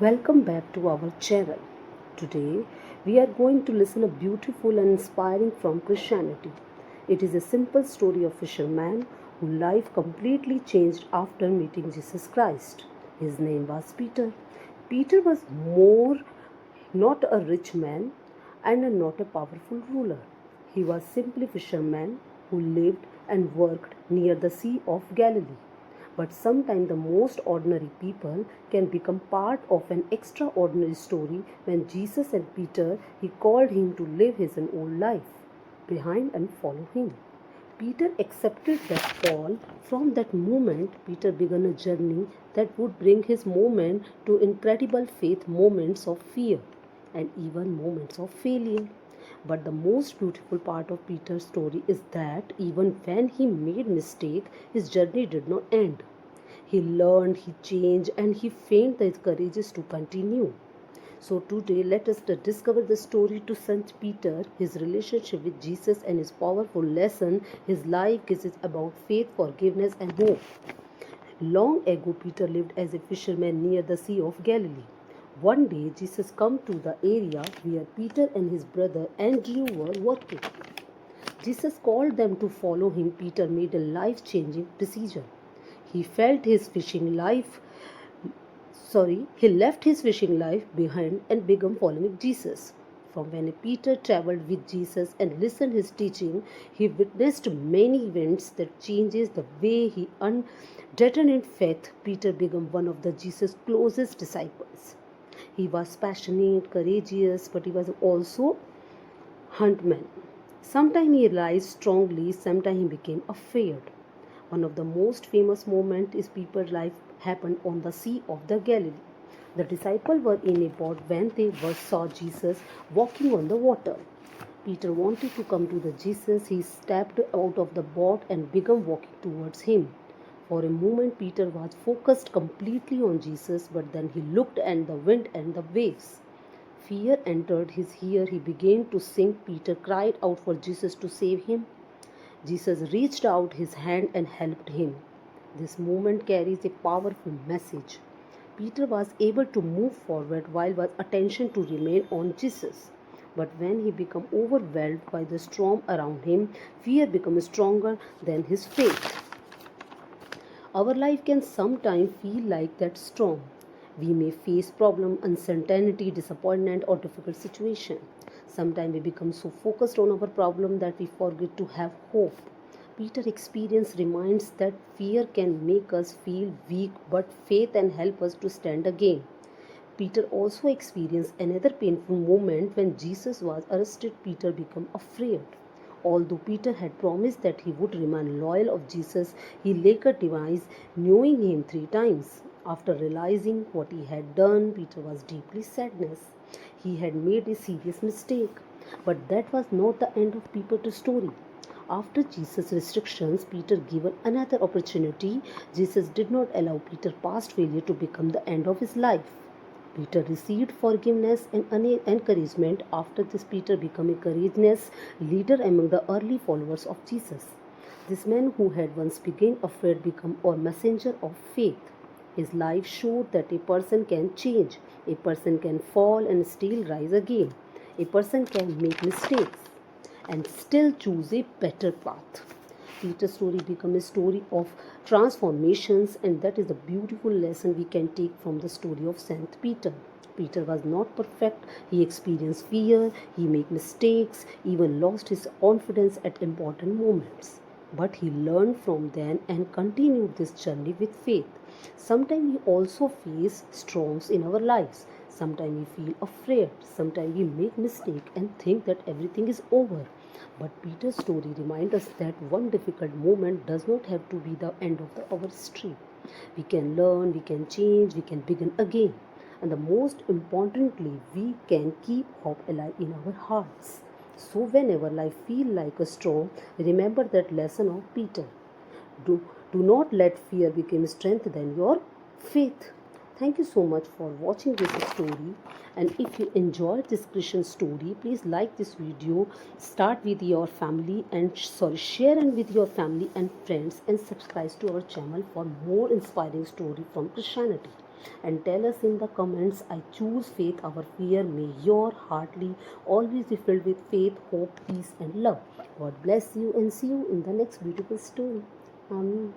Welcome back to our channel. Today we are going to listen a beautiful and inspiring from Christianity. It is a simple story of a fisherman whose life completely changed after meeting Jesus Christ. His name was Peter. Peter was more not a rich man and not a powerful ruler. He was simply a fisherman who lived and worked near the Sea of Galilee. But sometimes the most ordinary people can become part of an extraordinary story. When Jesus and Peter, he called him to live his own life behind and follow him. Peter accepted that call. From that moment, Peter began a journey that would bring his moment to incredible faith, moments of fear, and even moments of failure. But the most beautiful part of Peter's story is that even when he made mistake, his journey did not end. He learned, he changed, and he found the courage to continue. So today let us discover the story to Saint Peter, his relationship with Jesus and his powerful lesson. His life is about faith, forgiveness and hope. Long ago Peter lived as a fisherman near the Sea of Galilee. One day Jesus came to the area where Peter and his brother Andrew were working. Jesus called them to follow him. Peter made a life-changing decision. He felt his fishing life he left his fishing life behind and began following Jesus. From when Peter traveled with Jesus and listened his teaching, he witnessed many events that changes the way he undetermined in faith. Peter became one of the Jesus' closest disciples. He was passionate, courageous, but he was also huntman. Sometimes he relied strongly, sometimes he became afraid. One of the most famous moments is Peter's life happened on the Sea of the Galilee. The disciples were in a boat when they saw Jesus walking on the water. Peter wanted to come to the Jesus. He stepped out of the boat and began walking towards him. For a moment, Peter was focused completely on Jesus, but then he looked at the wind and the waves. Fear entered his ear. He began to sink. Peter cried out for Jesus to save him. Jesus reached out his hand and helped him. This moment carries a powerful message. Peter was able to move forward while his attention to remain on Jesus. But when he became overwhelmed by the storm around him, fear became stronger than his faith. Our life can sometimes feel like that storm. We may face problem, uncertainty, disappointment, or difficult situation. Sometimes we become so focused on our problem that we forget to have hope. Peter's experience reminds that fear can make us feel weak, but faith can help us to stand again. Peter also experienced another painful moment when Jesus was arrested. Peter became afraid. Although Peter had promised that he would remain loyal of Jesus, he later denied knowing him 3 times. After realizing what he had done, Peter was deeply sadness. He had made a serious mistake. But that was not the end of Peter's story. After Jesus' restrictions, Peter given another opportunity. Jesus did not allow Peter's past failure to become the end of his life. Peter received forgiveness and encouragement. After this, Peter became a courageous leader among the early followers of Jesus. This man who had once been afraid became a messenger of faith. His life showed that a person can change, a person can fall and still rise again, a person can make mistakes and still choose a better path. Peter's story becomes a story of transformations, and that is the beautiful lesson we can take from the story of Saint Peter. Peter was not perfect. He experienced fear, he made mistakes, even lost his confidence at important moments. But he learned from them and continued this journey with faith. Sometimes we also face storms in our lives. Sometimes we feel afraid. Sometimes we make mistakes and think that everything is over. But Peter's story reminds us that one difficult moment does not have to be the end of our story. We can learn, we can change, we can begin again. And the most importantly, we can keep hope alive in our hearts. So whenever life feels like a storm, remember that lesson of Peter. Do, do not let fear become strength than your faith. Thank you so much for watching this story, and if you enjoyed this Christian story, please like this video, start with your family and share and with your family and friends, and subscribe to our channel for more inspiring story from Christianity. and tell us in the comments. I choose faith over fear. May your heartly always be filled with faith, hope, peace, and love. God bless you and see you in the next beautiful story. Amen.